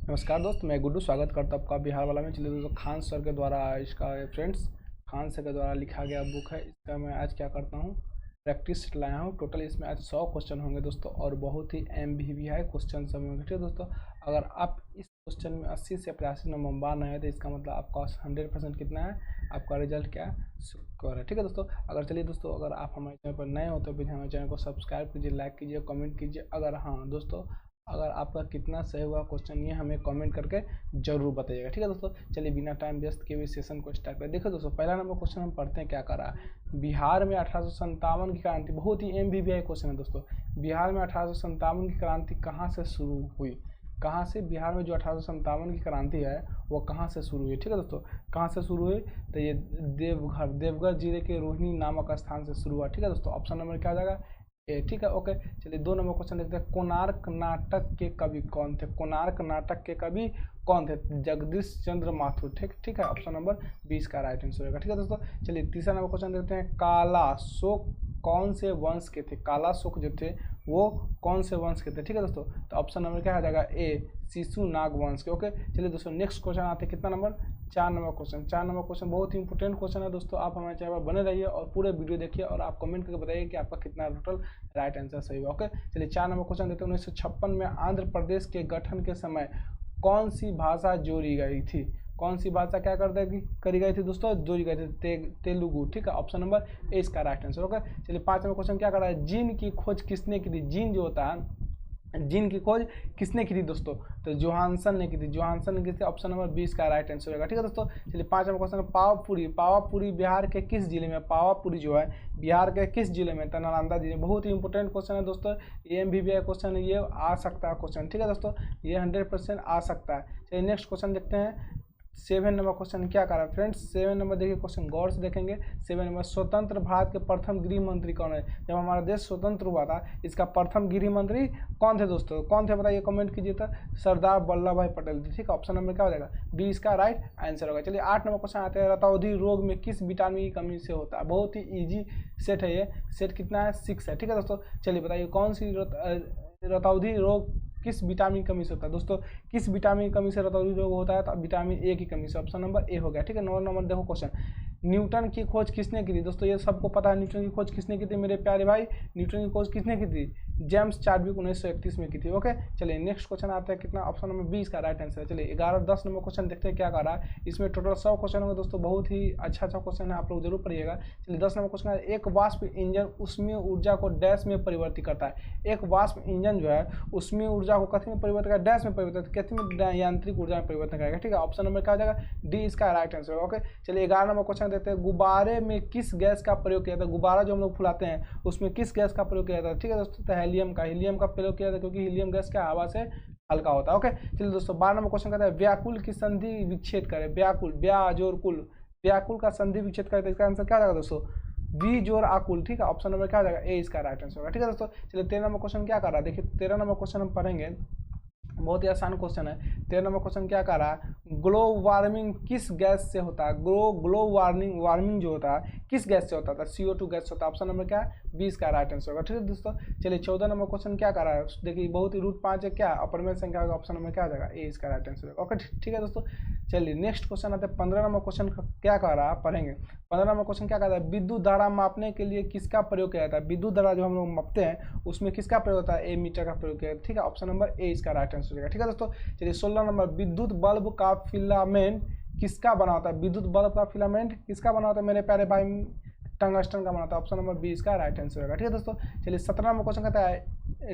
नमस्कार दोस्त, मैं गुड्डू स्वागत करता हूँ आपका बिहार वाला में। चलिए दोस्तों, खान सर के द्वारा इसका फ्रेंड्स खान सर के द्वारा लिखा गया बुक है। इसका मैं आज क्या करता हूँ, प्रैक्टिस लाया हूँ। टोटल इसमें आज 100 क्वेश्चन होंगे दोस्तों, और बहुत ही MBV है क्वेश्चन सब में। ठीक है दोस्तों, अगर आप इस क्वेश्चन में 80 से 85 नंबर बा नहीं है तो इसका मतलब आपका 100% कितना है, आपका रिजल्ट क्या सिक्योर है। ठीक है दोस्तों, अगर चलिए दोस्तों, अगर आप हमारे चैनल पर नए हो तो फिर हमारे चैनल को सब्सक्राइब कीजिए, लाइक कीजिए, कमेंट कीजिए। अगर हाँ दोस्तों, अगर आपका कितना सही हुआ क्वेश्चन ये हमें कमेंट करके जरूर बताइएगा। ठीक है दोस्तों, चलिए बिना टाइम वेस्ट किए हुए सेशन को स्टार्ट करें। देखो दोस्तों, पहला नंबर क्वेश्चन हम पढ़ते हैं। क्या कर रहा है, बिहार में 1857 की क्रांति, बहुत ही MBBI क्वेश्चन है दोस्तों। बिहार में 1857 की क्रांति कहाँ से शुरू हुई, कहाँ से बिहार में जो 1857 की क्रांति है वो कहाँ से शुरू हुई। ठीक है दोस्तों, कहाँ से शुरू हुई तो ये देवघर जिले के रोहिणी नामक स्थान से शुरू हुआ। ठीक है दोस्तों, ऑप्शन नंबर क्या हो जाएगा, ए। ठीक है, ओके। चलिए 2 नंबर क्वेश्चन देखते हैं। कोणार्क नाटक के कवि कौन थे, कोणार्क नाटक के कवि कौन थे, जगदीश चंद्र माथुर। ठीक है, ऑप्शन नंबर 20 का राइट आंसर होगा। ठीक है दोस्तों, चलिए तीसरा नंबर क्वेश्चन देखते हैं। कालाशोक कौन से वंश के थे, कालाशोक जो थे वो कौन से वंश के थे। ठीक है दोस्तों, तो ऑप्शन नंबर क्या आ जाएगा, ए शिशुनाग वंश के। ओके, चलिए दोस्तों नेक्स्ट क्वेश्चन आते हैं। कितना number, 4 number question. 4 number question बहुत ही इंपॉर्टेंट क्वेश्चन है दोस्तों। आप हमारे चैनल पर बने रहिए और पूरे वीडियो देखिए और आप कमेंट करके बताइए कि आपका कितना टोटल राइट आंसर सही हुआ। ओके, चलिए 4 नंबर क्वेश्चन देते हैं। 1956 में आंध्र प्रदेश के गठन के समय कौन सी भाषा जोड़ी गई थी, कौन सी भाषा क्या करी गई थी दोस्तों, जोड़ी गई थी, तेलुगु। ठीक है, ऑप्शन नंबर ए इसका राइट आंसर होगा। चलिए 5 नंबर क्वेश्चन क्या कर रहा है, जीन की खोज किसने की थी, जीन जो होता है, जीन की खोज किसने की थी दोस्तों, तो जोहानसन ने की थी, जोहानसन ने की थी। ऑप्शन नंबर 20 का राइट आंसर होगा। ठीक है दोस्तों, चलिए 5 नंबर क्वेश्चन, पावापुरी, पावापुरी बिहार के किस जिले में, पावापुरी जो है बिहार के किस जिले में, तो नालंदा जिले। बहुत ही इंपॉर्टेंट क्वेश्चन है दोस्तों, ये MBBI क्वेश्चन है, ये आ सकता है क्वेश्चन। ठीक है दोस्तों, ये 100% आ सकता है। चलिए नेक्स्ट क्वेश्चन देखते हैं। 7 नंबर क्वेश्चन क्या कर रहा है फ्रेंड्स, 7 नंबर देखिए क्वेश्चन गौर से देखेंगे। 7 नंबर, स्वतंत्र भारत के प्रथम गृह मंत्री कौन है, जब हमारा देश स्वतंत्र हुआ था इसका प्रथम गृह मंत्री कौन थे दोस्तों, कौन थे बताइए, कमेंट कीजिए। तो सरदार वल्लभ भाई पटेल थे। ठीक है, ऑप्शन नंबर क्या हो जाएगा, 20 का राइट आंसर होगा। चलिए 8 नंबर क्वेश्चन आते हैं। रतौंधी रोग में किस विटामिन की कमी से होता है, बहुत ही ईजी सेट है ये, सेट कितना है 6 है। ठीक है दोस्तों, चलिए बताइए कौन सी रतौंधी रोग किस विटामिन की कमी से होता है दोस्तों, किस विटामिन की कमी से रतौंधी रोग होता है, तो विटामिन ए की कमी से। ऑप्शन नंबर ए हो गया। ठीक है, 9 नंबर देखो क्वेश्चन, न्यूटन की खोज किसने की थी दोस्तों, ये सबको पता है न्यूटन की खोज किसने की थी मेरे प्यारे भाई, न्यूटन की खोज किसने की थी, जेम्स चार्विक 1931 में की थी। ओके, चलिए नेक्स्ट क्वेश्चन आता है। कितना, ऑप्शन नंबर 20 का राइट आंसर है। चलिए 11-10 नंबर क्वेश्चन देखते हैं क्या कर रहा है। इसमें टोटल 100 क्वेश्चन होंगे दोस्तों, बहुत ही अच्छा क्वेश्चन है, आप लोग जरूर पढ़िएगा। चलिए 10 नंबर क्वेश्चन, एक वाष्प इंजन उसमें ऊर्जा को डैश में परिवर्तित करता है, एक वाष्प इंजन जो है उसमें ऊर्जा को कथी में परिवर्तित करेगा, डैश में परिवर्तित, कथी में, यांत्रिक ऊर्जा में परिवर्तन करेगा। ठीक है, ऑप्शन नंबर क्या हो जाएगा, डी इसका राइट आंसर होगा। ओके, चलिए 11 नंबर क्वेश्चन देते हैं। गुब्बारे में किस गैस का प्रयोग किया था, गुब्बारा जो हम लोग फुलाते हैं उसमें किस गैस का प्रयोग किया था। ठीक है दोस्तों, तो हीलियम का प्रयोग किया था, क्योंकि हीलियम गैस क्या हवा से हल्का होता है। ओके, चलिए दोस्तों 12 नंबर क्वेश्चन कहता है, व्याकुल की संधि विच्छेद करे, व्याकुल, व्या जोर कुल, व्याकुल का संधि विच्छेद करे, तो इसका आंसर क्या जाएगा दोस्तों, वी जोर आकुल। ठीक है, ऑप्शन नंबर क्या हो जाएगा, ए इसका राइट आंसर होगा। ठीक है दोस्तों, चलिए 13 नंबर क्वेश्चन क्या कर रहा है, देखिए 13 नंबर क्वेश्चन हम पढ़ेंगे, बहुत ही आसान क्वेश्चन है। 13 नंबर क्वेश्चन क्या कर रहा है, ग्लोब वार्मिंग किस गैस से होता है, ग्लोब वार्मिंग जो होता है किस गैस से होता है, CO2 गैस से होता है। ऑप्शन नंबर क्या है, 20 का राइट आंसर होगा। ठीक है दोस्तों, चलिए 14 नंबर क्वेश्चन क्या कर रहा है, देखिए बहुत ही √5 है, क्या अपरिमेय संख्या होगा। ऑप्शन नंबर क्या आ जाएगा, ए इसका राइट आंसर होगा। ओके, ठीक है दोस्तों, चलिए नेक्स्ट क्वेश्चन आते हैं। 15 नंबर क्वेश्चन क्या कर रहा है, पढ़ेंगे। 15 नंबर क्वेश्चन क्या कहता है, विद्युत धारा मापने के लिए किसका प्रयोग किया जाता है, विद्युत धारा जो हम लोग मापते हैं उसमें किसका प्रयोग होता है, ए मीटर का प्रयोग किया जाता है। ठीक है, ऑप्शन नंबर ए इसका राइट आंसर होगा। ठीक है दोस्तों, चलिए 16 नंबर, विद्युत बल्ब का फिलामेंट किसका बना होता है, विद्युत बल्ब का फिलामेंट किसका बना होता है मेरे प्यारे भाई, टंगस्टन का बना होता है। ऑप्शन नंबर 20 का राइट आंसर होगा। ठीक है दोस्तों, चलिए 17 नंबर क्वेश्चन कहता है,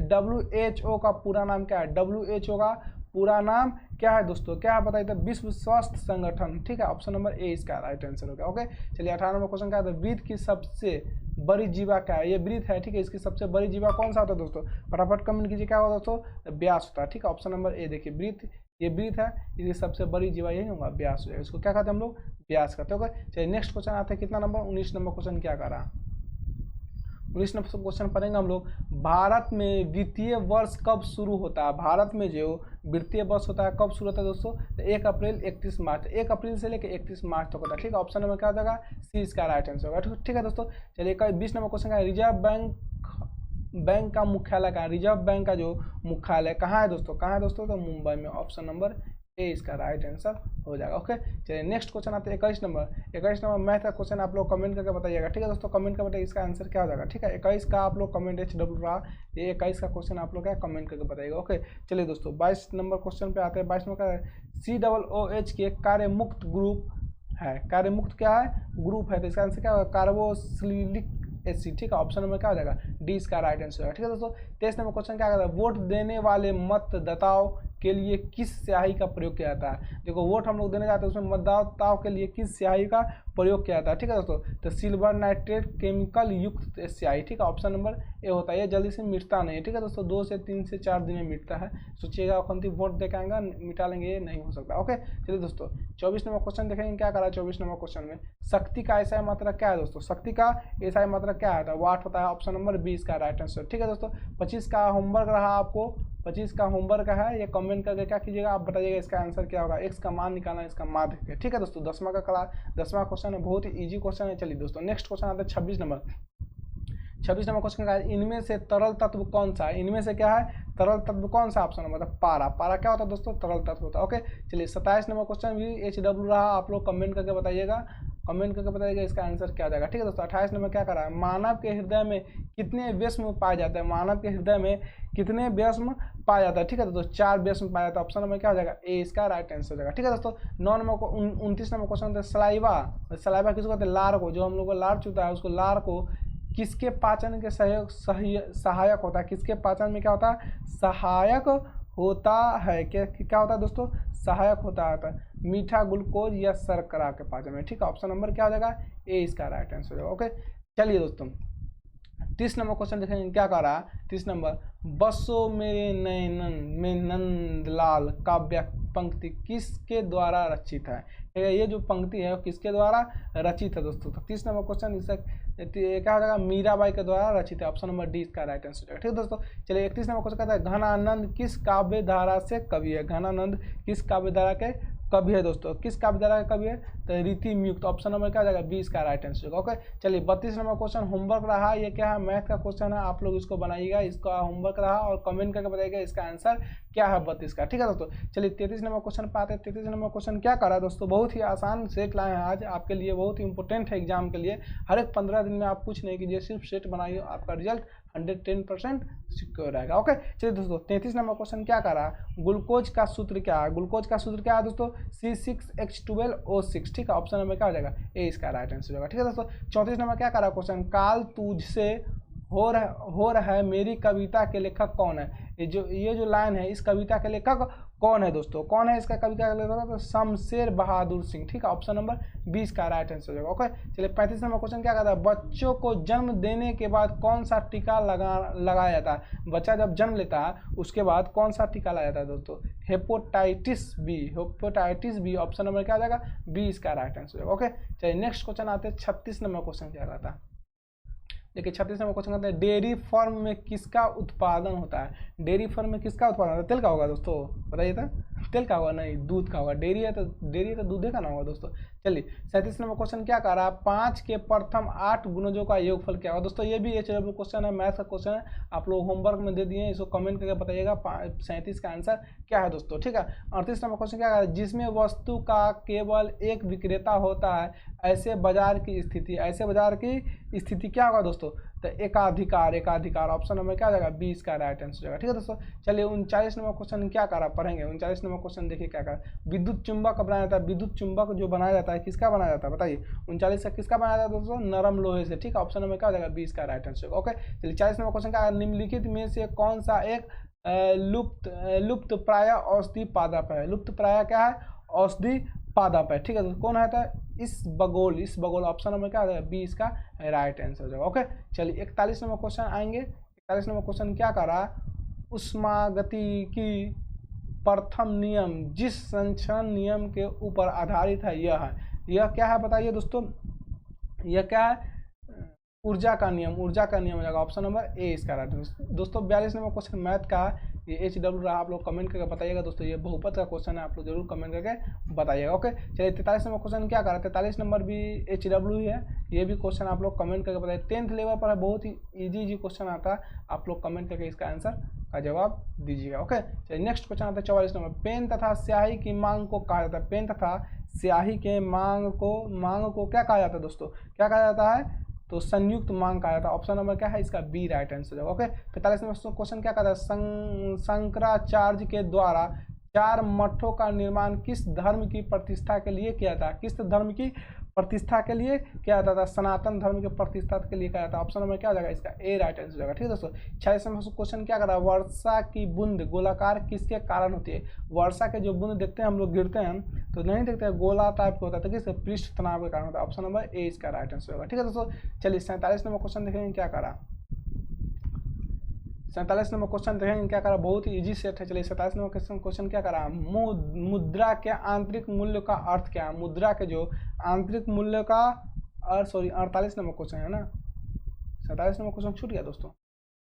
WHO का पूरा नाम क्या है, WHO का पूरा नाम क्या है दोस्तों, क्या है बताइए, तो विश्व स्वास्थ्य संगठन। ठीक है, ऑप्शन नंबर ए इसका राइट आंसर होगा। ओके, चलिए 18 नंबर क्वेश्चन क्या है, वृत्त की सबसे बड़ी जीवा क्या है, ये वृत्त है। ठीक है, इसकी सबसे बड़ी जीवा कौन सा होता है दोस्तों, फटाफट कमेंट कीजिए क्या होगा दोस्तों, व्यास होता है। ठीक है, ऑप्शन नंबर ए देखिए, वृत्त, ये वृत्त है, इसकी सबसे बड़ी जीवा यही होगा, व्यास हो जाएगा। इसको क्या कहते हैं हम लोग, व्यास कहते हैं। ओके, चलिए नेक्स्ट क्वेश्चन आते हैं। कितना नंबर, 19 नंबर क्वेश्चन क्या कर रहा है, 19 नंबर क्वेश्चन पढ़ेंगे हम लोग। भारत में वित्तीय वर्ष कब शुरू होता है, भारत में जो वित्तीय वर्ष होता है कब शुरू होता है दोस्तों, तो 1 अप्रैल 31 मार्च, 1 अप्रैल से लेकर 31 मार्च तक होता है। ठीक है, ऑप्शन नंबर क्या हो जाएगा, सी इसका राइट आंसर होगा। ठीक है दोस्तों, चलिए 20 नंबर क्वेश्चन का, रिजर्व बैंक बैंक का मुख्यालय कहाँ है? रिजर्व बैंक का जो मुख्यालय कहाँ है दोस्तों? कहाँ है दोस्तों? तो मुंबई में। ऑप्शन नंबर ए इसका राइट आंसर हो जाएगा। ओके, चलिए नेक्स्ट क्वेश्चन आते हैं 21 नंबर। 21 नंबर मैथ का क्वेश्चन आप लोग कमेंट करके बताइएगा, ठीक है दोस्तों? कमेंट करके बताइए इसका आंसर क्या हो जाएगा, ठीक है? 21 का आप लोग कमेंट HW रहा, ये 21 का क्वेश्चन आप लोग क्या कमेंट करके बताइएगा। ओके, चलिए दोस्तों 22 नंबर क्वेश्चन पे आते हैं। 22 नंबर का COOH के कार्य मुक्त ग्रुप है। कार्य मुक्त क्या है? ग्रुप है, तो इसका आंसर क्या होगा? कार्बोक्सिलिक एसिड, ठीक है? ऑप्शन नंबर क्या हो जाएगा? डी इसका राइट आंसर होगा, ठीक है दोस्तों? 23 नंबर क्वेश्चन क्या कहता है? वोट देने वाले मतदाताओं के लिए किस स्याही का प्रयोग किया जाता है? देखो, वोट हम लोग देने जाते हैं, उसमें मतदाताओं के लिए किस स्याही का प्रयोग किया जाता है, ठीक है दोस्तों? तो सिल्वर नाइट्रेट केमिकल युक्त स्याही, ठीक है? ऑप्शन नंबर ए होता है। ये जल्दी से मिटता नहीं है, ठीक है दोस्तों? 2 से 3 से 4 दिन में मिटता है। सोचिएगा कौन वोट दे के आएगा मिटा लेंगे, ये नहीं हो सकता। ओके, चलिए दोस्तों 24 नंबर क्वेश्चन देखेंगे क्या करा है 24 नंबर क्वेश्चन में। शक्ति का ऐसा मात्रा क्या है दोस्तों? शक्ति का ऐसा मात्रा क्या है? वाट होता है। ऑप्शन नंबर बी इसका राइट आंसर, ठीक है दोस्तों? 25 का होमवर्क रहा आपको, 25 का होमवर्क है, ये कमेंट करके क्या कीजिएगा, आप बताइएगा इसका आंसर क्या होगा। एक्स का मान निकालना, इसका माध्य, ठीक है दोस्तों? 10वां क्वेश्चन है, बहुत ही इजी क्वेश्चन है। चलिए दोस्तों नेक्स्ट क्वेश्चन आता है 26 नंबर। 26 नंबर क्वेश्चन का है, इनमें से तरल तत्व कौन सा है? इनमें से क्या है? तरल तत्व कौन सा? ऑप्शन नंबर पारा। पारा क्या होता है दोस्तों? तरल तत्व होता है। ओके, चलिए 27 नंबर क्वेश्चन भी HW रहा, आप लोग कमेंट करके बताइएगा, कमेंट करके बताइएगा इसका आंसर क्या आ जाएगा, ठीक है दोस्तों? 28 नंबर क्या कर रहा है? मानव के हृदय में कितने व्यस्म पाए जाते हैं? मानव के हृदय में कितने व्यस्म पाया जाता है, ठीक है दोस्तों? 4 व्यस्म पाया जाता है। ऑप्शन नंबर क्या हो जाएगा? ए इसका राइट आंसर हो जाएगा, ठीक है दोस्तों? 9 नंबर को 29 नंबर क्वेश्चन सलाइवा। सलाइवा किसको कहते हैं? लार को। जो हम लोग को लार चुता है, उसको लार को किसके पाचन के सहायक होता है? किसके पाचन में क्या होता है? सहायक होता है। क्या होता है दोस्तों? सहायक होता है। मीठा, ग्लूकोज या शर्करा के पाचन में, ठीक है? ऑप्शन नंबर क्या हो जाएगा? ए इसका राइट आंसर होगा। ओके, चलिए दोस्तों 30 नंबर क्वेश्चन देखेंगे क्या कह रहा है। 30 नंबर, बसो मेरे नयनन में नंदलाल काव्य पंक्ति किसके द्वारा रचित है? ये जो पंक्ति है वो किसके द्वारा रचित है दोस्तों? तो 30 नंबर क्वेश्चन इसका क्या हो जाएगा? मीराबाई के द्वारा रचित है। ऑप्शन नंबर डी इसका राइट आंसर है, ठीक है दोस्तों? चलिए 31 नंबर क्वेश्चन कहता है, घनानंद किस काव्य धारा से कवि है? घनानंद किस काव्य धारा के कवि है दोस्तों? किस काव्य धारा का कवि है? तो रीति मुक्त। ऑप्शन नंबर क्या हो जाएगा? बी इसका राइट आंसर होगा। ओके, चलिए 32 नंबर क्वेश्चन होमवर्क रहा, ये क्या है? मैथ का क्वेश्चन है, आप लोग इसको बनाइएगा, इसका होमवर्क रहा और कमेंट करके बताइएगा इसका आंसर क्या है 32 का, ठीक है दोस्तों? चलिए 33 नंबर क्वेश्चन पाते हैं। 33 नंबर क्वेश्चन क्या कर रहा है दोस्तों? बहुत ही आसान सेट लाए हैं आज आपके लिए, बहुत ही इंपॉर्टेंट है एग्जाम के लिए। हर एक 15 दिन में आप कुछ नहीं कीजिए, सिर्फ सेट बनाइए, आपका रिजल्ट 110% सिक्योर रहेगा। ओके, चलिए दोस्तों 33 नंबर क्वेश्चन क्या कर रहा है? ग्लूकोज का सूत्र क्या है? ग्लूकोज का सूत्र क्या है दोस्तों? C6H12O6, ठीक है? ऑप्शन नंबर क्या हो जाएगा? ए इसका राइट आंसर होगा, ठीक है दोस्तों? 34 नंबर क्या कर रहा है क्वेश्चन? काल तुझसे हो रहा है मेरी कविता के लेखक कौन है? ये जो लाइन है, इस कविता के लेखक कौन है दोस्तों? कौन है इसका कविता का लेखक? तो शमशेर बहादुर सिंह, ठीक है? ऑप्शन नंबर 20 का राइट आंसर हो जाएगा। ओके, चलिए 35 नंबर क्वेश्चन क्या कहता है? बच्चों को जन्म देने के बाद कौन सा टीका लगाया जाता है? बच्चा जब जन्म लेता है उसके बाद कौन सा टीका लगाया जाता है दोस्तों? Hepatitis B. Hepatitis B. Option number क्या हो जाएगा? बी इसका राइट आंसर होगा। ओके, चलिए नेक्स्ट क्वेश्चन आते हैं 36 नंबर क्वेश्चन क्या कहता है? देखिए 36 नंबर क्वेश्चन कहते हैं, डेयरी फार्म में किसका उत्पादन होता है? डेयरी फार्म में किसका उत्पादन होता है? तेल का होगा दोस्तों, बताइए तो। तेल का होगा? नहीं, दूध का होगा। डेयरी है तो दूध का ना होगा दोस्तों। चलिए 37 नंबर क्वेश्चन क्या कह रहा है? 5 के प्रथम 8 गुणजों का योगफल क्या होगा दोस्तों? ये भी HW क्वेश्चन है, मैथ का क्वेश्चन है, आप लोग होमवर्क में दे दिए, इसको कमेंट करके बताइएगा 37 का आंसर क्या है दोस्तों, ठीक है? 38 नंबर क्वेश्चन क्या कह रहा है? जिसमें वस्तु का केवल एक विक्रेता होता है, ऐसे बाजार की स्थिति क्या होगा दोस्तों? तो एकाधिकार। ऑप्शन नंबर क्या आ जाएगा? 20 का राइट आंसर जाएगा, ठीक है दोस्तों? चलिए 39 नंबर क्वेश्चन क्या करा पढ़ेंगे। 39 नंबर क्वेश्चन देखिए क्या करा। विद्युत चुंबक बनाया जाता है। विद्युत चुंबक जो बनाया जाता है किसका बनाया जाता है बताइए? 39 का किसका बनाया जाता है दोस्तों? नरम लोहे से, ठीक है? ऑप्शन नंबर क्या हो जाएगा? 20 का राइट आंसर। ओके, चलिए 40 नंबर क्वेश्चन क्या? निम्नलिखित में से कौन सा एक लुप्त प्राय औषधि पादप है? लुप्त प्राय क्या है? औषधि पादप है, ठीक है? तो कौन है? इस बगोल। ऑप्शन नंबर क्या आ जाएगा? 20 का राइट आंसर हो जाएगा। ओके, चलिए 41 नंबर क्वेश्चन आएंगे। 41 नंबर क्वेश्चन क्या कर रहा है? उष्मागति की प्रथम नियम जिस संचरण नियम के ऊपर आधारित है, यह क्या है बताइए दोस्तों? यह क्या है? ऊर्जा का नियम हो जाएगा, ऑप्शन नंबर ए इसका राइट आंसर। दोस्तों 42 नंबर क्वेश्चन मैथ का, ये HW रहा, आप लोग कमेंट करके बताइएगा दोस्तों, ये बहुपद का क्वेश्चन है, आप लोग जरूर कमेंट करके बताइएगा। ओके चलिए 43 नंबर क्वेश्चन क्या करा, 43 नंबर भी HW ही है, ये भी क्वेश्चन आप लोग कमेंट करके बताइए। 10th लेवल पर है, बहुत ही ईजी क्वेश्चन आता है, आप लोग कमेंट करके इसका आंसर का जवाब दीजिएगा। ओके चलिए नेक्स्ट क्वेश्चन आता है 44 नंबर, पेन तथा स्याही की मांग को कहा जाता है, पेन तथा स्याही के मांग को क्या कहा जाता है दोस्तों, क्या कहा जाता है, तो संयुक्त मांग कहा जाता है। ऑप्शन नंबर क्या है इसका, बी राइट आंसर है। ओके 45 नंबर क्वेश्चन क्या कहता है, शंकराचार्य के द्वारा 4 मठों का निर्माण किस धर्म की प्रतिष्ठा के लिए किया था, किस धर्म की प्रतिष्ठा के लिए क्या जाता था, सनातन धर्म के प्रतिष्ठा के लिए क्या जाता है। ऑप्शन नंबर क्या हो जाएगा इसका, ए राइट आंसर जाएगा। ठीक है दोस्तों 46 नंबर क्वेश्चन क्या कर रहा है, वर्षा की बूंद गोलाकार किसके कारण होती है, वर्षा के जो बूंद देखते हैं हम लोग गिरते हैं तो नहीं देखते हैं, गोला टाइप का होता है, तो किस पृष्ठ तनाव के कारण होता है। ऑप्शन नंबर ए इसका राइट आंसर होगा। ठीक है दोस्तों चलिए 47 नंबर क्वेश्चन देखेंगे क्या करा, 47 नंबर क्वेश्चन देखेंगे क्या करा, बहुत ही इजी सेट है। चलिए 27 नंबर क्वेश्चन क्या करा, मुद्रा के आंतरिक मूल्य का अर्थ क्या है, मुद्रा के जो आंतरिक मूल्य का अर्थ, सॉरी 48 नंबर क्वेश्चन है ना, 47 नंबर क्वेश्चन छूट गया दोस्तों।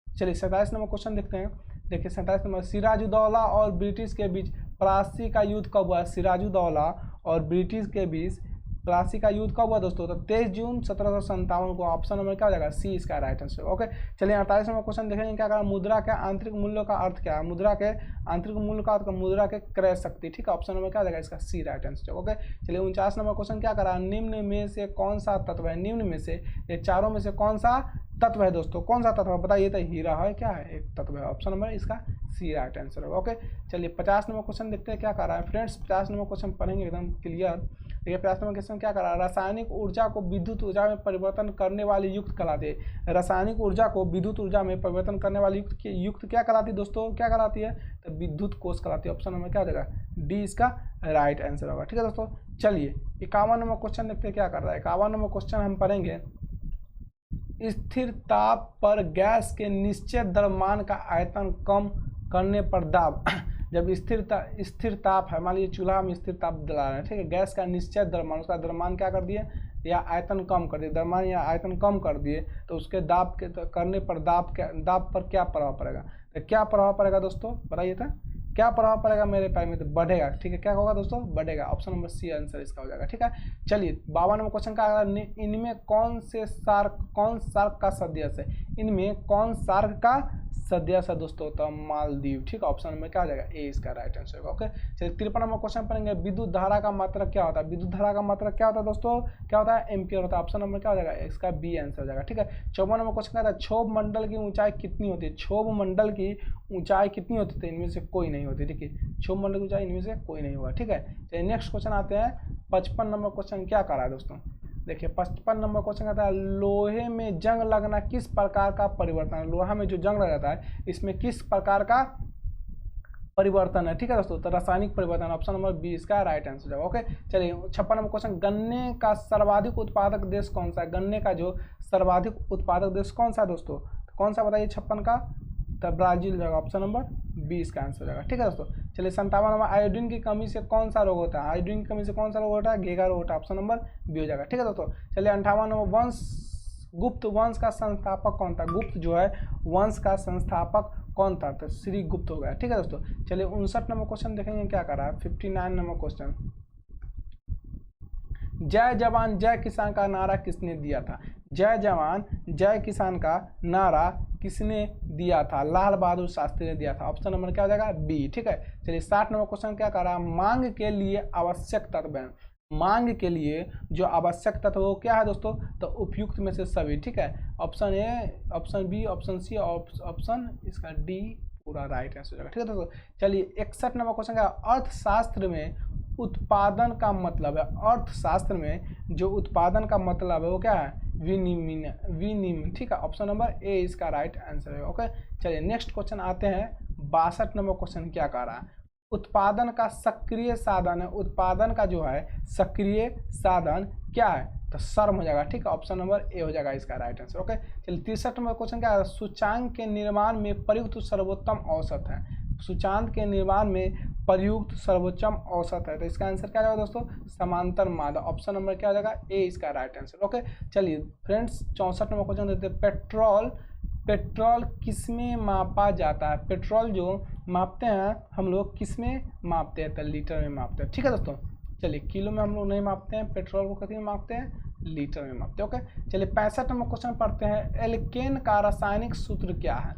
चलिए 27 नंबर क्वेश्चन देखते हैं। देखिए 27 नंबर, सिराजुद्दौला और ब्रिटिश के बीच प्लासी का युद्ध कब हुआ, सिराजुद्दौला और ब्रिटिश के बीच प्लासी का युद्ध कब हुआ दोस्तों, तो 23 जून 1757 को। ऑप्शन नंबर क्या हो जाएगा, सी इसका राइट आंसर। ओके चलिए 48 नंबर क्वेश्चन देखेंगे क्या कहा, मुद्रा के आंतरिक मूल्य का अर्थ क्या है, मुद्रा के आंतरिक मूल्य का अर्थ, मुद्रा के क्रय शक्ति। ठीक है ऑप्शन नंबर क्या हो जाएगा इसका, सी राइट आंसर। ओके चलिए 49 नंबर क्वेश्चन क्या करा, निम्न में से कौन सा तत्व है, निम्न में से ये चारों में से कौन सा तत्व है दोस्तों, कौन सा तत्व है बताइए, तो हीरा है, क्या है एक तत्व है। ऑप्शन नंबर इसका सी राइट आंसर होगा। ओके चलिए 50 नंबर क्वेश्चन देखते हैं क्या कर रहा है फ्रेंड्स, 50 नंबर क्वेश्चन पढ़ेंगे एकदम क्लियर। देखिए 50 नंबर क्वेश्चन क्या कर रहा है, रासायनिक ऊर्जा को विद्युत ऊर्जा में परिवर्तन करने वाली युक्त कहलाती है, रासायनिक ऊर्जा को विद्युत ऊर्जा में परिवर्तन करने वाली युक्त क्या कहलाती है दोस्तों, क्या कहलाती है, तो विद्युत कोष कहलाती है। ऑप्शन नंबर क्या हो जाएगा, डी इसका राइट आंसर होगा। ठीक है दोस्तों चलिए 51 नंबर क्वेश्चन देखते हैं क्या कर रहा है। 51 नंबर क्वेश्चन हम पढ़ेंगे, स्थिर ताप पर गैस के निश्चित द्रव्यमान का आयतन कम करने पर दाब, जब स्थिर ताप है, मान लीजिए चूल्हा में स्थिर ताप दिला रहे हैं, ठीक है, गैस का निश्चित द्रव्यमान, उसका द्रव्यमान क्या कर दिए या आयतन कम कर दिए, द्रव्यमान या आयतन कम कर दिए, तो उसके दाब के करने पर दाब पर क्या प्रभाव पड़ेगा, तो क्या प्रभाव पड़ेगा दोस्तों बताइए, था क्या प्रभाव पड़ेगा मेरे पैर में, तो बढ़ेगा। ठीक है क्या होगा दोस्तों, बढ़ेगा। ऑप्शन नंबर सी आंसर इसका हो जाएगा। ठीक है चलिए 52 नंबर क्वेश्चन का, इनमें कौन सार्क का सदस्य है, इनमें कौन सार्क का सदस्य है दोस्तों, तो मालदीव। ठीक है ऑप्शन नंबर क्या हो जाएगा, ए इसका राइट आंसर होगा। ओके चलिए 53 नंबर क्वेश्चन पढ़ेंगे, विद्युत धारा का मात्रक क्या होता है, विद्युत धारा का मात्रक क्या होता है दोस्तों, क्या होता है, एम्पियर होता है। ऑप्शन नंबर क्या हो जाएगा इसका, बी आंसर हो जाएगा। ठीक है 54 नंबर क्वेश्चन क्या था, क्षोभ मंडल की ऊंचाई कितनी होती है, क्षोभ मंडल की ऊंचाई कितनी होती है, इनमें से कोई नहीं होती। ठीक है क्षोभ मंडल की ऊंचाई इनमें से कोई नहीं होगा। ठीक है चलिए नेक्स्ट क्वेश्चन आते हैं, 55 नंबर क्वेश्चन क्या कर रहा है दोस्तों, देखिए 55 नंबर क्वेश्चन कहता है, लोहे में जंग लगना किस प्रकार का परिवर्तन है, लोहा में जो जंग लग जाता है इसमें किस प्रकार का परिवर्तन है। ठीक है दोस्तों, तो रासायनिक परिवर्तन। ऑप्शन नंबर बी इसका राइट आंसर है। ओके चलिए 56 नंबर क्वेश्चन, गन्ने का सर्वाधिक उत्पादक देश कौन सा है, गन्ने का जो सर्वाधिक उत्पादक देश कौन सा है दोस्तों, कौन सा बताइए 56 का, तो ब्राजील जाएगा। ऑप्शन नंबर बी इसका आंसर जाएगा। ठीक है दोस्तों चलिए 57 नंबर, आयोडीन की कमी से कौन सा रोग होता है, आयोडीन की कमी से कौन सा रोग होता है, घेगा रोग होता है। ऑप्शन नंबर बी हो जाएगा। ठीक है दोस्तों चलिए 58 नंबर, गुप्त वंश का संस्थापक कौन था, गुप्त जो है वंश का संस्थापक कौन था, तो श्री गुप्त हो गया। ठीक है दोस्तों चलिए 59 नंबर क्वेश्चन देखेंगे क्या कर रहा है, 59 नंबर क्वेश्चन, जय जवान जय किसान का नारा किसने दिया था, जय जवान जय किसान का नारा किसने दिया था, लाल बहादुर शास्त्री ने दिया था। ऑप्शन नंबर क्या हो जाएगा, बी। ठीक है चलिए 60 नंबर क्वेश्चन क्या कर रहा है, मांग के लिए आवश्यक तत्व है, मांग के लिए जो आवश्यक तत्व वो क्या है दोस्तों, तो उपयुक्त में से सभी। ठीक है option A, option B, option C, option इसका डी पूरा राइट आंसर हो जाएगा। ठीक है दोस्तों चलिए 61 नंबर क्वेश्चन का, अर्थशास्त्र में उत्पादन का मतलब है, अर्थशास्त्र में जो उत्पादन का मतलब है वो क्या है, विनिमय। ठीक है ऑप्शन नंबर ए इसका राइट आंसर है। ओके चलिए नेक्स्ट क्वेश्चन आते हैं, 62 नंबर क्वेश्चन क्या कह रहा है, उत्पादन का सक्रिय साधन है, उत्पादन का जो है सक्रिय साधन क्या है, तो श्रम हो जाएगा। ठीक है ऑप्शन नंबर ए हो जाएगा इसका राइट आंसर। ओके चलिए 63 नंबर क्वेश्चन क्या है, सूचांक के निर्माण में प्रयुक्त सर्वोत्तम औसत है, सूचांक के निर्माण में प्रयुक्त सर्वोच्चम औसत है। तो इसका आंसर क्या जाएगा दोस्तों, समांतर माध्य। ऑप्शन नंबर क्या हो जाएगा, ए इसका राइट आंसर। ओके चलिए फ्रेंड्स 64 नंबर क्वेश्चन देते हैं। पेट्रोल किसमें मापा जाता है? पेट्रोल जो मापते हैं हम लोग किसमें मापते हैं? तो लीटर में मापते हैं। ठीक है दोस्तों, चलिए किलो में हम लोग नहीं मापते हैं, पेट्रोल को कितने में मापते हैं, लीटर में मापते हैं। ओके चलिए 65 नंबर क्वेश्चन पढ़ते हैं। एल्केन का रासायनिक सूत्र क्या है?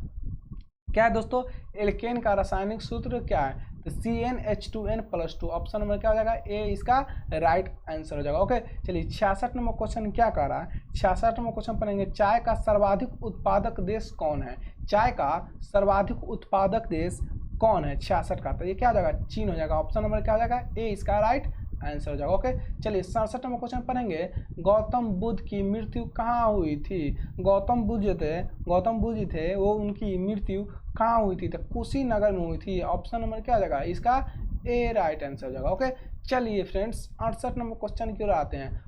क्या है दोस्तों, एल्केन का रासायनिक सूत्र क्या है? तो CnH2n+2। ऑप्शन नंबर क्या हो जाएगा, ए इसका राइट आंसर हो जाएगा। ओके चलिए 66 नंबर क्वेश्चन क्या कर रहा है, 66 नंबर क्वेश्चन पढ़ेंगे। चाय का सर्वाधिक उत्पादक देश कौन है? चाय का सर्वाधिक उत्पादक देश कौन है 66 का? तो ये क्या हो जाएगा, चीन हो जाएगा। ऑप्शन नंबर क्या हो जाएगा, ए इसका राइट आंसर हो जाएगा। ओके चलिए 67 नंबर क्वेश्चन पढ़ेंगे। गौतम बुद्ध की मृत्यु कहाँ हुई थी? गौतम बुद्ध जी थे वो उनकी मृत्यु कहाँ हुई थी? तो कुशीनगर में हुई थी। ऑप्शन नंबर क्या हो जाएगा, इसका ए राइट आंसर हो जाएगा। ओके चलिए फ्रेंड्स 68 नंबर क्वेश्चन की ओर आते हैं।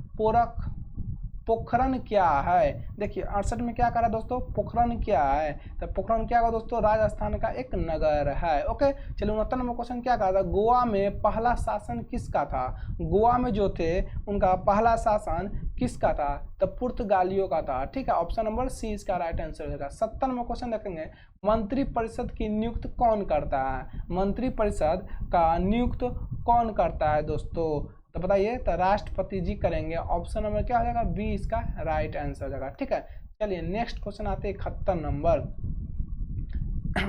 पोखरण क्या है? देखिए 68 में क्या करा दोस्तों, पोखरण क्या है? तो पोखरण क्या होगा दोस्तों, राजस्थान का एक नगर है। ओके चलिए 69 नंबर क्वेश्चन क्या करा था? गोवा में पहला शासन किसका था? गोवा में जो थे उनका पहला शासन किसका था? तो पुर्तगालियों का था। ठीक है ऑप्शन नंबर सी इसका राइट आंसर हो जाएगा। 70 नंबर क्वेश्चन देखेंगे। मंत्रिपरिषद की नियुक्त कौन करता है? मंत्रिपरिषद का नियुक्त कौन करता है दोस्तों? तो बताइए, तो राष्ट्रपति जी करेंगे। ऑप्शन नंबर क्या हो जाएगा, बी इसका राइट आंसर हो जाएगा। ठीक है चलिए नेक्स्ट क्वेश्चन आते हैं 71 नंबर।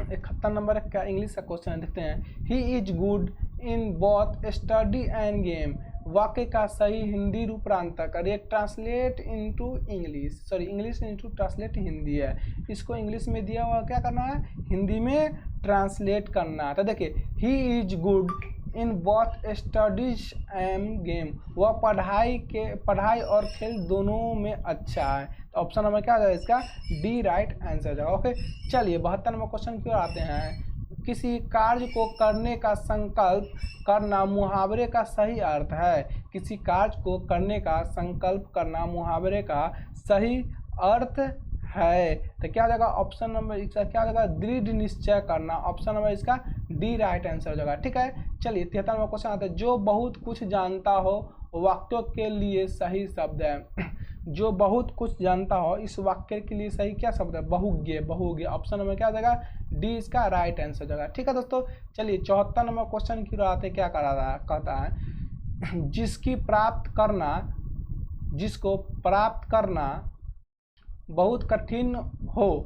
71 नंबर क्या इंग्लिश का क्वेश्चन है, देखते हैं। He is good in both study end game. वाक्य का सही हिंदी रूपांतर करिए। Translate into English, sorry English into translate Hindi है, इसको इंग्लिश में दिया हुआ क्या करना है, हिंदी में ट्रांसलेट करना है। तो देखिए he is good in both studies end game, वह पढ़ाई और खेल दोनों में अच्छा है। तो ऑप्शन नंबर क्या हो जाएगा, इसका डी राइट आंसर हो जाएगा। ओके चलिए 72 नंबर क्वेश्चन की ओर आते हैं। किसी कार्य को करने का संकल्प करना मुहावरे का सही अर्थ है। किसी कार्य को करने का संकल्प करना मुहावरे का सही अर्थ है। तो क्या हो जाएगा, ऑप्शन नंबर इसका क्या हो जाएगा, दृढ़ निश्चय करना। ऑप्शन नंबर इसका डी राइट आंसर हो जाएगा। ठीक है चलिए 73 नंबर क्वेश्चन आता है। जो बहुत कुछ जानता हो वाक्यों के लिए सही शब्द है। जो बहुत कुछ जानता हो इस वाक्य के लिए सही क्या शब्द है, बहुज्ञ। ऑप्शन नंबर क्या हो जाएगा, डी इसका राइट आंसर हो जाएगा। ठीक है दोस्तों चलिए 74 नंबर क्वेश्चन की बात है। क्या कहता है, जिसको प्राप्त करना बहुत कठिन हो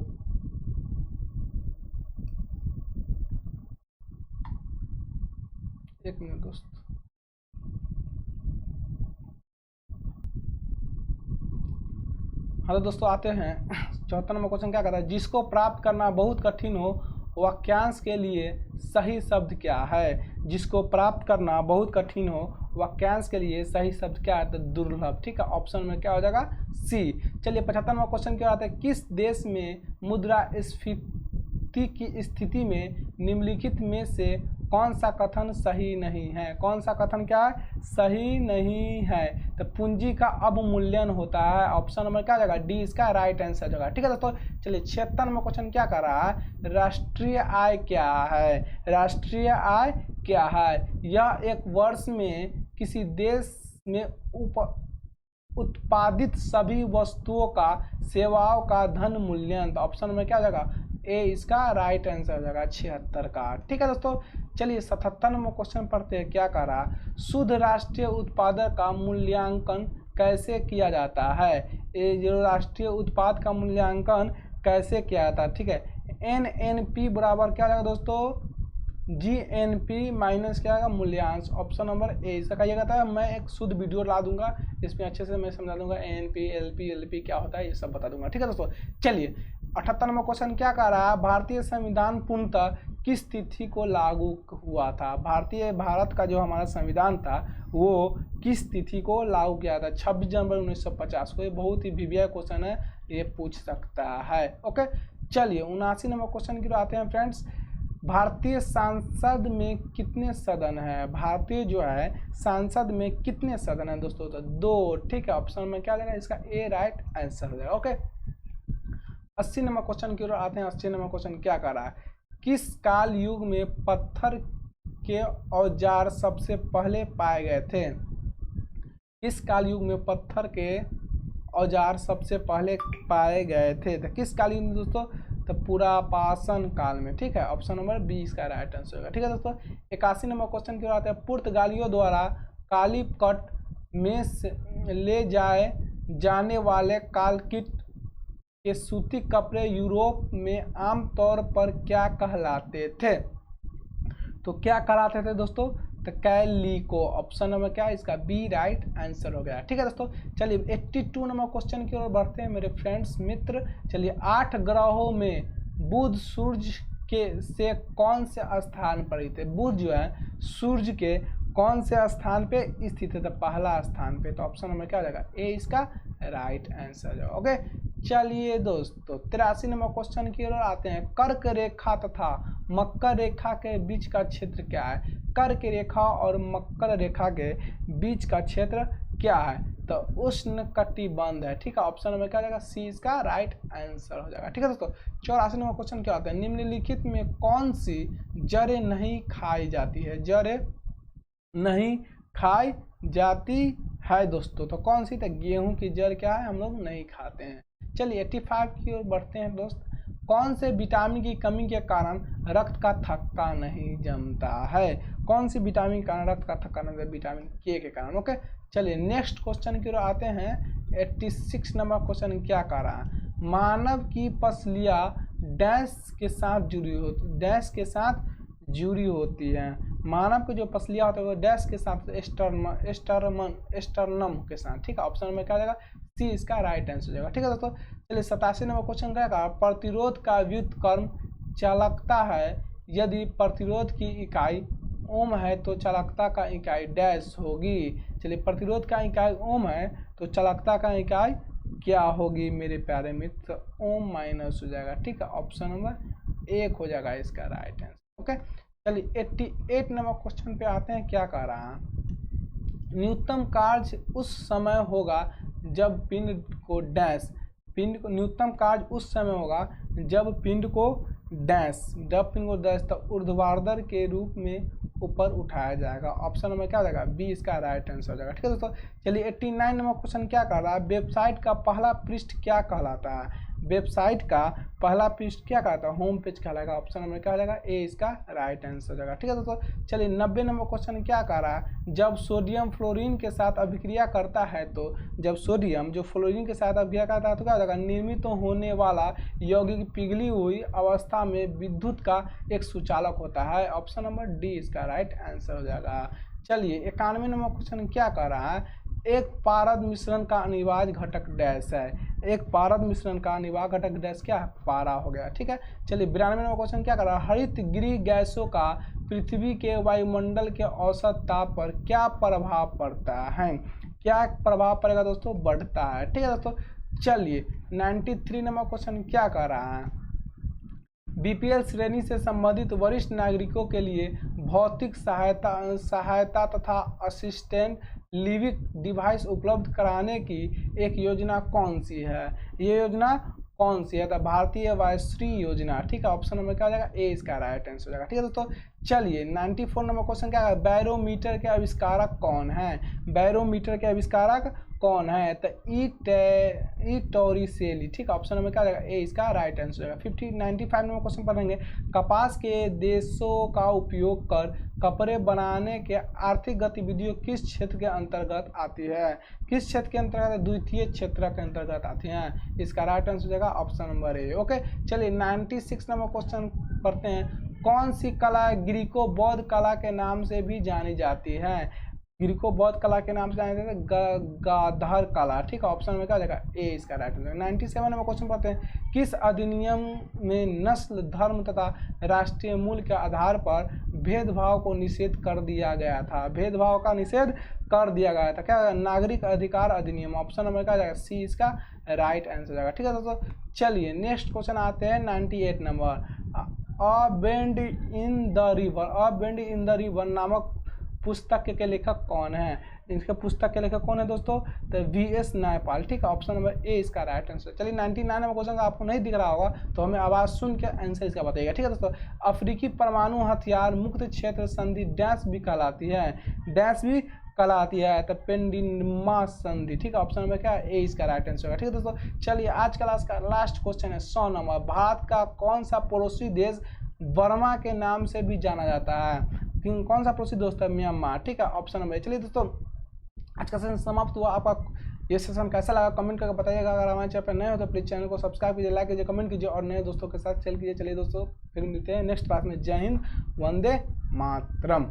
एक मिनट दोस्त। हाँ तो दोस्तों आते हैं 74 नंबर क्वेश्चन क्या कहता है, जिसको प्राप्त करना बहुत कठिन हो वाक्यांश के लिए सही शब्द क्या है? जिसको प्राप्त करना बहुत कठिन हो वाक्यांश के लिए सही शब्द क्या है? तो दुर्लभ। ठीक है ऑप्शन में क्या हो जाएगा, सी। चलिए 75 नंबर क्वेश्चन क्या आता है। किस देश में मुद्रास्फीति की स्थिति में निम्नलिखित में से कौन सा कथन सही नहीं है? कौन सा कथन क्या है, सही नहीं है? तो पूंजी का अवमूल्यन होता है। ऑप्शन नंबर क्या हो जाएगा, डी इसका राइट आंसर हो जाएगा। ठीक है दोस्तों चलिए 76 नंबर क्वेश्चन क्या कर रहा है, राष्ट्रीय आय क्या है? राष्ट्रीय आय क्या है? यह एक वर्ष में किसी देश में उत्पादित सभी वस्तुओं का सेवाओं का धन मूल्यन। तो ऑप्शन में क्या हो जाएगा, ए इसका राइट आंसर हो जाएगा 76 का। ठीक है दोस्तों चलिए 77 नंबर क्वेश्चन पढ़ते हैं। क्या कह रहा, शुद्ध राष्ट्रीय उत्पादन का मूल्यांकन कैसे किया जाता है? ये जो राष्ट्रीय उत्पाद का मूल्यांकन कैसे किया जाता है? ठीक है NNP बराबर क्या जाएगा दोस्तों, GNP माइनस क्या आएगा, मूल्यांश। ऑप्शन नंबर ए इसका कहिएगा था। मैं एक शुद्ध वीडियो ला दूंगा, इसमें अच्छे से मैं समझा दूंगा NNP LP LP क्या होता है, ये सब बता दूंगा। ठीक है दोस्तों चलिए 78 नंबर क्वेश्चन क्या कह रहा है, भारतीय संविधान पूर्णतः किस तिथि को लागू हुआ था? भारत का जो हमारा संविधान था वो किस तिथि को लागू किया था? 26 जनवरी 1950 को। ये बहुत ही वीवीआई क्वेश्चन है, ये पूछ सकता है। ओके चलिए 79 नंबर क्वेश्चन की आते हैं फ्रेंड्स। भारतीय संसद में कितने सदन है? भारतीय जो है संसद में कितने सदन है दोस्तों? तो 2। ठीक है ऑप्शन में क्या जाएगा, इसका ए राइट आंसर हो जाएगा। ओके 80 नंबर क्वेश्चन की ओर आते हैं। 80 नंबर क्वेश्चन क्या कर रहा है, किस काल युग में पत्थर के औजार सबसे पहले पाए गए थे? किस काल युग में पत्थर के औजार सबसे पहले पाए गए थे? तो किस काल युग में दोस्तों? तो पुरापाषाण काल में। ठीक है, ऑप्शन नंबर बी इसका राइट आंसर होगा। ठीक है दोस्तों, 81 नंबर क्वेश्चन की ओर आते हैं। पुर्तगालियों द्वारा कालीकट में ले जाने वाले कालकिट के सूती कपड़े यूरोप में आमतौर पर क्या कहलाते थे? तो क्या कहलाते थे दोस्तों? तो कैलिको। ऑप्शन नंबर क्या है इसका? बी राइट आंसर हो गया। ठीक है दोस्तों, चलिए 82 नंबर क्वेश्चन की ओर बढ़ते हैं मेरे फ्रेंड्स मित्र। चलिए 8 ग्रहों में बुध सूर्य के से कौन से स्थान पर स्थित है? बुध जो है सूर्य के कौन से स्थान पे स्थित है? तो पहला स्थान पे। तो ऑप्शन नंबर क्या हो जाएगा? ए इसका राइट आंसर है। ओके, चलिए दोस्तों 83 नंबर क्वेश्चन की ओर आते हैं। कर्क रेखा तथा मकर रेखा के बीच का क्षेत्र क्या है? कर्क रेखा और मकर रेखा के बीच का क्षेत्र क्या है? तो उष्ण कटिबंध है। ठीक है, ऑप्शन नंबर क्या हो जाएगा? सी इसका राइट आंसर हो जाएगा। ठीक है दोस्तों, 84 नंबर क्वेश्चन क्या होता है? निम्नलिखित में कौन सी जड़ें नहीं खाई जाती है? जड़ें नहीं खाई जाती है दोस्तों, तो कौन सी? तो गेहूं की जड़ क्या है? हम लोग नहीं खाते हैं। चलिए 85 की ओर बढ़ते हैं दोस्त। कौन से विटामिन की कमी के कारण रक्त का थक्का नहीं जमता है? कौन सी विटामिन के कारण रक्त का थक्का नहीं जमता? विटामिन के कारण। ओके, चलिए नेक्स्ट क्वेश्चन की ओर आते हैं। 86 नंबर क्वेश्चन क्या कह रहा है? मानव की पसलियां डैश के साथ जुड़ी होती है। मानव की जो पसलियां होती है वो डैश के साथ एस्टर्नम के साथ। ठीक है, ऑप्शन में क्या जाएगा? सी इसका राइट आंसर हो जाएगा। ठीक है दोस्तों, चलिए 87 नंबर क्वेश्चन क्या कहा? प्रतिरोध का व्युत्क्रम चालकता है। यदि प्रतिरोध की इकाई ओम है तो चालकता का इकाई डैश होगी। चलिए प्रतिरोध का इकाई ओम है तो चालकता का इकाई क्या होगी मेरे प्यारे मित्र? ओम माइनस हो जाएगा। ठीक है, ऑप्शन नंबर 1 हो जाएगा इसका राइट आंसर। ओके, चलिए 88 नंबर क्वेश्चन पे आते हैं। क्या कह रहा है? न्यूनतम कार्य उस समय होगा जब पिंड को न्यूनतम कार्य उस समय होगा जब पिंड को तो ऊर्ध्वाधर के रूप में ऊपर उठाया जाएगा। ऑप्शन नंबर क्या हो जाएगा? बी इसका राइट आंसर हो जाएगा। ठीक है दोस्तों, चलिए 89 नंबर क्वेश्चन क्या कर रहा है? वेबसाइट का पहला पृष्ठ क्या कहलाता है? वेबसाइट का पहला पृष्ठ क्या कहता है? होम पेज कहलाएगा। ऑप्शन नंबर क्या हो जाएगा? ए इसका राइट आंसर हो जाएगा। ठीक है दोस्तों, चलिए 90 नंबर क्वेश्चन क्या कह रहा है? जब सोडियम फ्लोरीन के साथ अभिक्रिया करता है तो जब सोडियम जो फ्लोरीन के साथ अभिक्रिया करता है तो क्या हो जाएगा? निर्मित होने वाला यौगिक पिघली हुई अवस्था में विद्युत का एक सुचालक होता है। ऑप्शन नंबर डी इसका राइट आंसर हो जाएगा। चलिए 91 नंबर क्वेश्चन क्या कह रहा है? एक पारद मिश्रण का अनिवार्य घटक डैश है। एक पारद मिश्रण का अनिवार्य घटक डैश क्या है? पारा हो गया। ठीक है, चलिए 92 नंबर क्वेश्चन क्या कर रहा है? हरित गृह गैसों का पृथ्वी के वायुमंडल के औसत ताप पर क्या प्रभाव पड़ता है? क्या प्रभाव पड़ेगा दोस्तों? बढ़ता है। ठीक है दोस्तों, चलिए 93 नंबर क्वेश्चन क्या कर रहा है? बीपीएल श्रेणी से संबंधित वरिष्ठ नागरिकों के लिए भौतिक सहायता तथा असिस्टेंट लिविंग डिवाइस उपलब्ध कराने की एक योजना कौन सी है? ये योजना कौन सी है? तो भारतीय वायुश्री योजना। ठीक है, ऑप्शन नंबर क्या हो जाएगा? ए इसका राइट आंसर हो जाएगा। ठीक है दोस्तों, चलिए 94 नंबर क्वेश्चन क्या है? बैरोमीटर के आविष्कारक कौन है? बैरोमीटर के आविष्कारक कौन है? तो ई टोरिसेली। ठीक है, ऑप्शन नंबर क्या हो जाएगा? ए इसका राइट आंसर होगा। 95 नंबर क्वेश्चन पढ़ेंगे। कपास के देशों का उपयोग कर कपड़े बनाने के आर्थिक गतिविधियों किस क्षेत्र के अंतर्गत आती है? किस क्षेत्र के अंतर्गत? द्वितीय क्षेत्र के अंतर्गत आती हैं। इसका राइट आंसर हो जाएगा ऑप्शन नंबर ए। ओके, चलिए 96 नंबर क्वेश्चन पढ़ते हैं। कौन सी कला ग्रीको बौद्ध कला के नाम से भी जानी जाती है? ग्रीको बौद्ध कला के नाम से जानी जाती है गांधार कला। ठीक है, ऑप्शन में क्या हो जाएगा? ए इसका राइट आंसर। 97 नंबर क्वेश्चन पढ़ते हैं। किस अधिनियम में नस्ल, धर्म तथा राष्ट्रीय मूल के आधार पर भेदभाव को निषेध कर दिया गया था? भेदभाव का निषेध कर दिया गया था। क्या? नागरिक अधिकार अधिनियम। ऑप्शन नंबर क्या हो जाएगा? सी इसका राइट आंसर हो जाएगा। ठीक है दोस्तों, चलिए नेक्स्ट क्वेश्चन आते हैं 98 number. A bend in the river नामक पुस्तक के लेखक कौन है? इनके पुस्तक के लेखक कौन है दोस्तों? तो वी.एस. नायपाल। ठीक है, ऑप्शन नंबर ए इसका राइट आंसर। चलिए 99 नंबर क्वेश्चन का आपको नहीं दिख रहा होगा तो हमें आवाज़ सुन के आंसर इसका बताइएगा। ठीक है दोस्तों, अफ्रीकी परमाणु हथियार मुक्त क्षेत्र संधि डैश भी कहलाती है, डैश भी कहलाती है, तो पेंडिनमा संधि। ठीक है, ऑप्शन नंबर क्या है? ए इसका राइट आंसर होगा। ठीक है दोस्तों, चलिए आज क्लास का लास्ट क्वेश्चन है 100 नंबर। भारत का कौन सा पड़ोसी देश वर्मा के नाम से भी जाना जाता है? कौन सा पड़ोसी दोस्त है? म्यांमार। ठीक है, ऑप्शन नंबर। चलिए दोस्तों, आज का सेशन समाप्त हुआ। आपका ये सेशन कैसा लगा कमेंट करके बताइएगा। अगर हमारे चैनल पर नए हो तो प्लीज़ चैनल को सब्सक्राइब कीजिए, लाइक कीजिए, कमेंट कीजिए और नए दोस्तों के साथ शेयर कीजिए। चलिए दोस्तों, फिर मिलते हैं नेक्स्ट क्लास में। जय हिंद, वंदे मातरम।